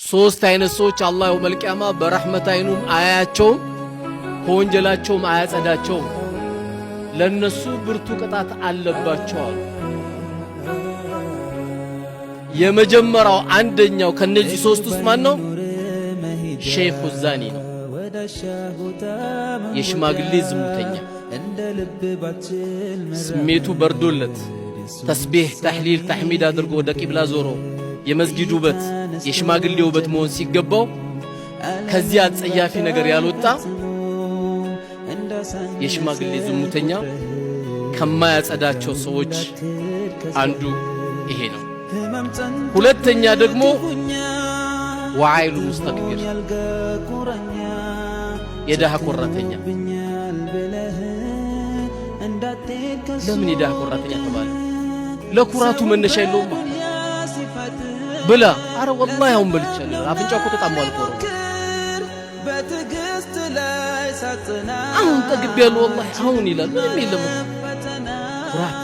ሶስት አይነት ሰዎች አላህ የውመል ቂያማ በረህመት አይኑም አያያቸውም ከወንጀላቸውም አያጸዳቸውም ለነሱ ብርቱ ቅጣት አለባቸው አሉ። የመጀመሪያው አንደኛው ከነዚህ ሶስት ውስጥ ማን ነው? ሼኹ ዛኒ ነው። የሽማግሌ ዝሙተኛ ስሜቱ በርዶለት ተስቢህ ተህሊል ተህሚድ አድርጎ ወደ ቂብላ ዞሮ የመስጊድ ውበት የሽማግሌ ውበት መሆን ሲገባው ከዚህ አጸያፊ ነገር ያልወጣ የሽማግሌ ዝሙተኛ ከማያጸዳቸው ሰዎች አንዱ ይሄ ነው። ሁለተኛ ደግሞ ወዓይሉ ሙስተክቢር የደሃ ቆራተኛ። ለምን የደሃ ቆራተኛ ተባለ? ለኩራቱ መነሻ የለውም ብላ አረ ወላሂ አሁን በልቻለሁ አፍንጫው እኮ ተጣሟል እኮ አሁን ጠግቤያለሁ ወላሂ አሁን ይላል። ምንም የለም ኩራት